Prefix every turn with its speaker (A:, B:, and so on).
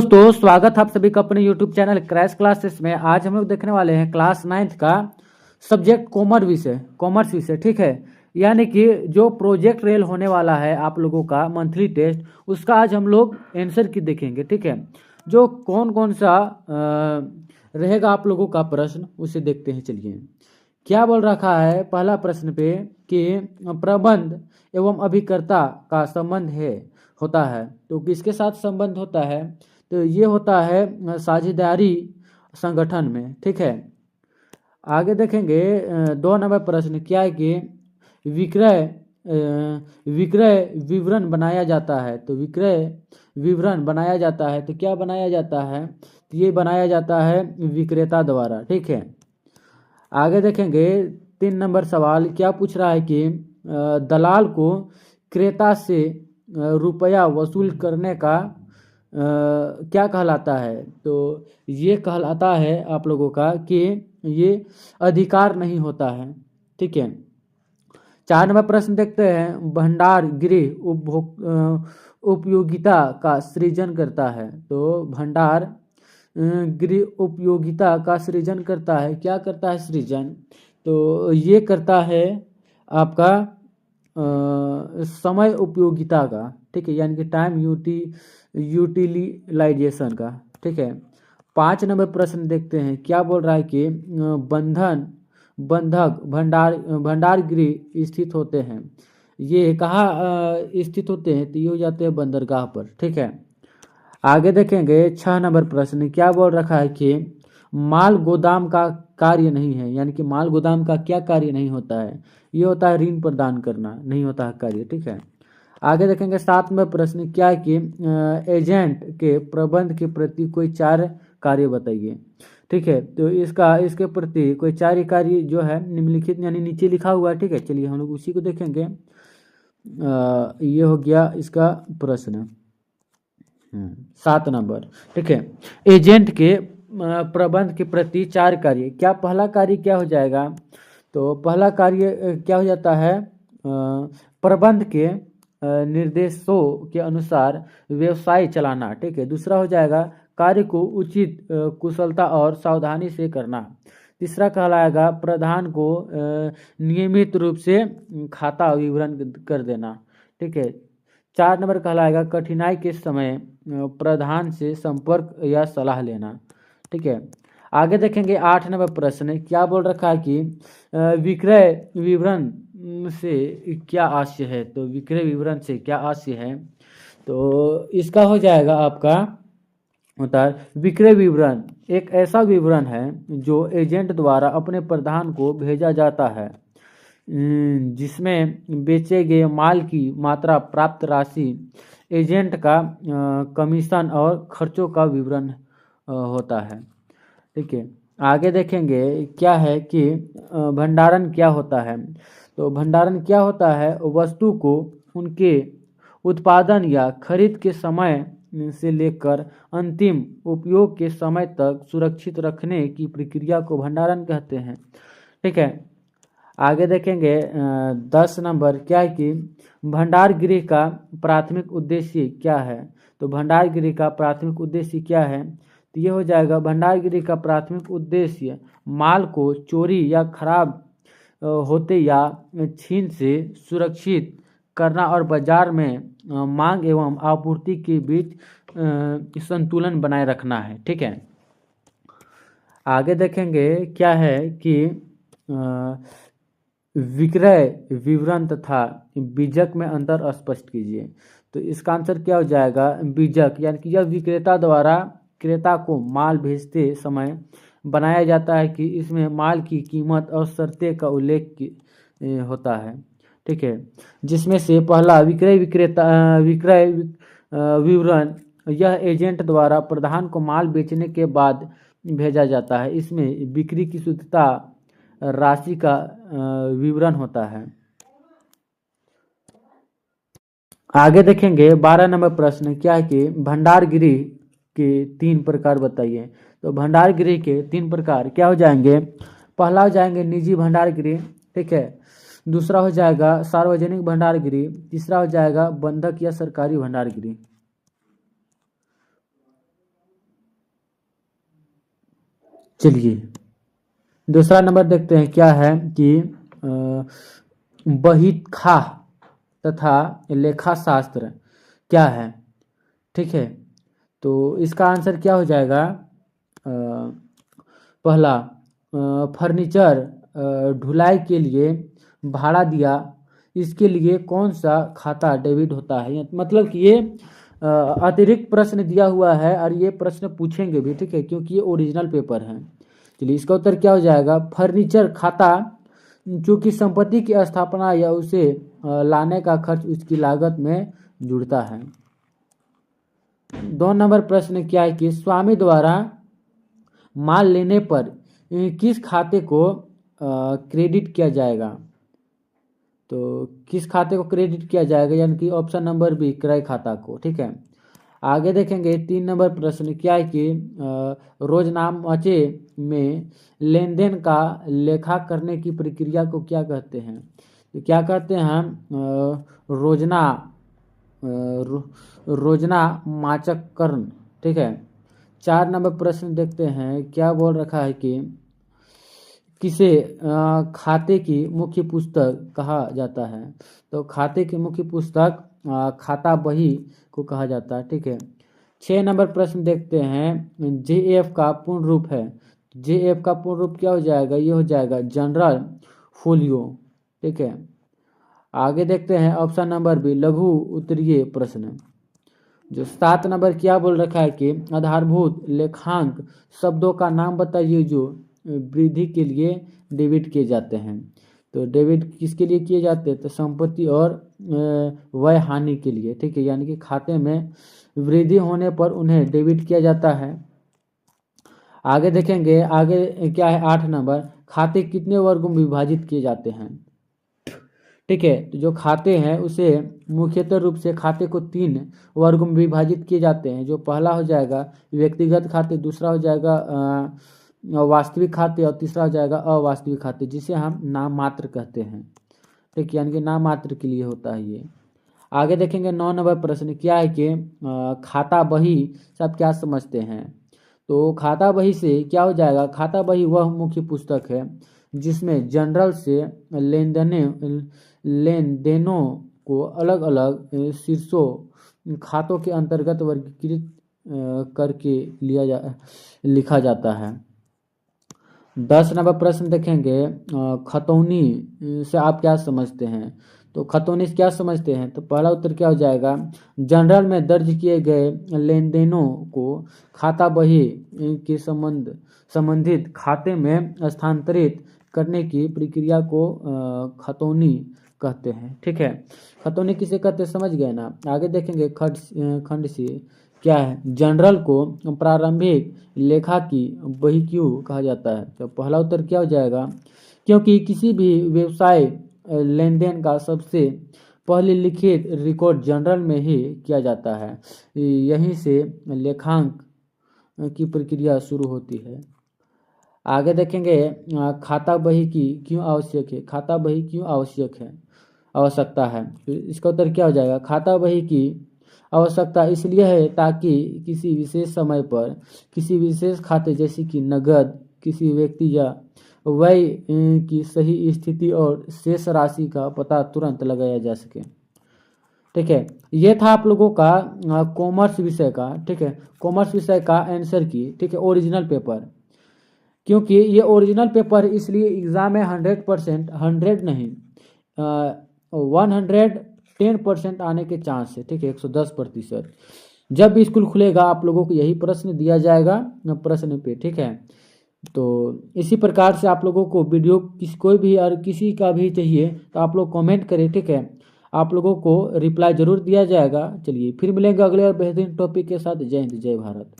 A: दोस्तों स्वागत है आप सभी का अपने YouTube चैनल क्रैश क्लासेस में। आज हम लोग देखने वाले हैं क्लास 9th का सब्जेक्ट कॉमर्स विषय। ठीक है, यानी कि जो प्रोजेक्ट रेल होने वाला है आप लोगों का मंथली टेस्ट, उसका आज हम लोग आंसर की देखेंगे। ठीक है, जो कौन कौन सा रहेगा आप लोगों का प्रश्न उसे देखते हैं। चलिए, क्या बोल रखा है पहला प्रश्न पे कि प्रबंध एवं अभिकर्ता का संबंध होता है, तो किसके साथ संबंध होता है? तो ये होता है साझेदारी संगठन में। ठीक है, आगे देखेंगे 2 नंबर प्रश्न क्या है कि विक्रय विवरण बनाया जाता है। तो विक्रय विवरण बनाया जाता है तो क्या बनाया जाता है? तो ये बनाया जाता है विक्रेता द्वारा। ठीक है, आगे देखेंगे 3 नंबर सवाल क्या पूछ रहा है कि दलाल को क्रेता से रुपया वसूल करने का क्या कहलाता है? तो ये कहलाता है आप लोगों का कि ये अधिकार नहीं होता है। ठीक है, 4 नंबर प्रश्न देखते हैं, भंडार गृह उपयोगिता का सृजन करता है। तो भंडार गृह उपयोगिता का सृजन करता है, क्या करता है सृजन? तो ये करता है आपका समय उपयोगिता का। ठीक है, यानी कि टाइम यूटिलाइजेशन का। ठीक है, 5 नंबर प्रश्न देखते हैं क्या बोल रहा है कि बंधक भंडार गृह स्थित होते हैं। ये कहाँ स्थित होते हैं? तो ये हो जाते हैं बंदरगाह पर। ठीक है, आगे देखेंगे 6 नंबर प्रश्न क्या बोल रखा है कि माल गोदाम का कार्य नहीं है, यानी कि माल गोदाम का क्या कार्य नहीं होता है? ये होता है ऋण प्रदान करना, नहीं होता है कार्य। ठीक है, आगे देखेंगे 7 नंबर प्रश्न क्या है कि एजेंट के प्रबंध के प्रति कोई 4 कार्य बताइए। ठीक है, तो इसके प्रति कोई 4 कार्य जो है निम्नलिखित यानी नीचे लिखा हुआ है। ठीक है, चलिए हम लोग उसी को देखेंगे। ये हो गया इसका प्रश्न 7 नंबर। ठीक है, एजेंट के प्रबंध के प्रति 4 कार्य। क्या पहला कार्य क्या हो जाएगा? तो पहला कार्य क्या हो जाता है? प्रबंध के निर्देशों के अनुसार व्यवसाय चलाना। ठीक है, दूसरा हो जाएगा कार्य को उचित कुशलता और सावधानी से करना। तीसरा कहलाएगा प्रधान को नियमित रूप से खाता विवरण कर देना। ठीक है, 4 नंबर कहलाएगा कठिनाई के समय प्रधान से संपर्क या सलाह लेना। ठीक है, आगे देखेंगे 8 नंबर प्रश्न क्या बोल रखा है कि विक्रय विवरण से क्या आशय है? तो विक्रय विवरण से क्या आशय है? तो इसका हो जाएगा आपका होता है विक्रय विवरण एक ऐसा विवरण है जो एजेंट द्वारा अपने प्रधान को भेजा जाता है, जिसमें बेचे गए माल की मात्रा, प्राप्त राशि, एजेंट का कमीशन और खर्चों का विवरण होता है। ठीक है, आगे देखेंगे क्या है कि भंडारण क्या होता है? तो भंडारण क्या होता है? वस्तु को उनके उत्पादन या खरीद के समय से लेकर अंतिम उपयोग के समय तक सुरक्षित रखने की प्रक्रिया को भंडारण कहते हैं। ठीक है, आगे देखेंगे 10 नंबर क्या है कि भंडार गृह का प्राथमिक उद्देश्य क्या है? तो भंडार गृह का प्राथमिक उद्देश्य क्या है? तो ये हो जाएगा भंडार गृह का प्राथमिक उद्देश्य माल को चोरी या खराब होते या छीन से सुरक्षित करना और बाजार में मांग एवं आपूर्ति के बीच संतुलन बनाए रखना है। ठीक है, आगे देखेंगे क्या है कि विक्रय विवरण तथा बीजक में अंतर स्पष्ट कीजिए। तो इसका आंसर क्या हो जाएगा? बीजक यानी कि यह विक्रेता द्वारा क्रेता को माल भेजते समय बनाया जाता है कि इसमें माल की कीमत और शर्तें का उल्लेख होता है। ठीक है, जिसमें से पहला विक्रय विवरण यह एजेंट द्वारा प्रधान को माल बेचने के बाद भेजा जाता है। इसमें बिक्री की शुद्धता, राशि का विवरण होता है। आगे देखेंगे 12 नंबर प्रश्न क्या है कि भंडार गृह के 3 प्रकार बताइए। तो भंडार गृह के 3 प्रकार क्या हो जाएंगे? पहला हो जाएंगे निजी भंडार गृह। ठीक है, दूसरा हो जाएगा सार्वजनिक भंडार गृह, तीसरा हो जाएगा बंधक या सरकारी भंडार गृह। चलिए दूसरा नंबर देखते हैं क्या है कि बहीखाह तथा लेखा शास्त्र क्या है। ठीक है, तो इसका आंसर क्या हो जाएगा। पहला, फर्नीचर ढुलाई के लिए भाड़ा दिया, इसके लिए कौन सा खाता डेबिट होता है। मतलब कि ये अतिरिक्त प्रश्न दिया हुआ है और ये प्रश्न पूछेंगे भी, ठीक है, क्योंकि ये ओरिजिनल पेपर है। चलिए इसका उत्तर क्या हो जाएगा। फर्नीचर खाता जो कि संपत्ति की स्थापना या उसे लाने का खर्च उसकी लागत में जुड़ता है। 2 नंबर प्रश्न क्या है कि स्वामी द्वारा माल लेने पर किस खाते को क्रेडिट किया जाएगा। तो किस खाते को क्रेडिट किया जाएगा, यानी कि ऑप्शन नंबर बी, क्रय खाता को। ठीक है, आगे देखेंगे 3 नंबर प्रश्न क्या है कि रोजनामचे में लेन देन का लेखा करने की प्रक्रिया को क्या कहते हैं। तो क्या कहते हैं रोजना माचककरण। ठीक है, 4 नंबर प्रश्न देखते हैं क्या बोल रखा है कि किसे खाते की मुख्य पुस्तक कहा जाता है। तो खाते की मुख्य पुस्तक खाता बही को कहा जाता है। ठीक है, 6 नंबर प्रश्न देखते हैं जेएफ का पूर्ण रूप है। जेएफ का पूर्ण रूप क्या हो जाएगा, ये हो जाएगा जनरल फोलियो। ठीक है, आगे देखते हैं ऑप्शन नंबर बी, लघु उत्तरीय प्रश्न। जो 7 नंबर क्या बोल रखा है कि आधारभूत लेखांक शब्दों का नाम बताइए जो वृद्धि के लिए डेबिट किए जाते हैं। तो डेबिट किसके लिए किए जाते हैं, तो संपत्ति और व्यय हानि के लिए। ठीक है, यानी कि खाते में वृद्धि होने पर उन्हें डेबिट किया जाता है। आगे देखेंगे, आगे क्या है 8 नंबर, खाते कितने वर्गों में विभाजित किए जाते हैं। ठीक है, तो जो खाते हैं उसे मुख्यतः रूप से खाते को 3 वर्गों में विभाजित किए जाते हैं। जो पहला हो जाएगा व्यक्तिगत खाते, दूसरा हो जाएगा वास्तविक खाते और तीसरा हो जाएगा अवास्तविक खाते, जिसे हम नाम मात्र कहते हैं। ठीक, यानी कि नाम मात्र के लिए होता है ये। आगे देखेंगे 9 नंबर प्रश्न क्या है कि खाता बही सब क्या समझते हैं। तो खाता बही से क्या हो जाएगा, खाता बही वह मुख्य पुस्तक है जिसमें जनरल से लेन देनों को अलग अलग शीर्षों खातों के अंतर्गत वर्गीकृत करके लिखा जाता है। 10 नंबर प्रश्न देखेंगे खतौनी से आप क्या समझते हैं। तो खतौनी से क्या समझते हैं, तो पहला उत्तर क्या हो जाएगा, जनरल में दर्ज किए गए लेन देनों को खाता बही के संबंधित खाते में स्थानांतरित करने की प्रक्रिया को खतौनी कहते हैं। ठीक है, खतौनी किसे कहते हैं समझ गए ना। आगे देखेंगे खंड से क्या है, जनरल को प्रारंभिक लेखा की बही क्यों कहा जाता है। तो पहला उत्तर क्या हो जाएगा, क्योंकि किसी भी व्यवसाय लेन देन का सबसे पहले लिखित रिकॉर्ड जनरल में ही किया जाता है, यहीं से लेखांक की प्रक्रिया शुरू होती है। आगे देखेंगे खाता बही की क्यों आवश्यक है। खाता बही क्यों आवश्यकता है, तो इसका उत्तर क्या हो जाएगा, खाता बही की आवश्यकता इसलिए है ताकि किसी विशेष समय पर किसी विशेष खाते जैसे कि नगद, किसी व्यक्ति या व्यय की सही स्थिति और शेष राशि का पता तुरंत लगाया जा सके। ठीक है, ये था आप लोगों का कॉमर्स विषय का। ठीक है, कॉमर्स विषय का आंसर की। ठीक है, ओरिजिनल पेपर, क्योंकि ये ओरिजिनल पेपर इसलिए एग्जाम में 100% 100 नहीं 110% आने के चांस है। ठीक है, 110%। जब भी स्कूल खुलेगा आप लोगों को यही प्रश्न दिया जाएगा प्रश्न पे। ठीक है, तो इसी प्रकार से आप लोगों को वीडियो कोई भी और किसी का भी चाहिए तो आप लोग कमेंट करें। ठीक है, आप लोगों को रिप्लाई जरूर दिया जाएगा। चलिए फिर मिलेंगे अगले और बेहतरीन टॉपिक के साथ। जय हिंद, जय भारत।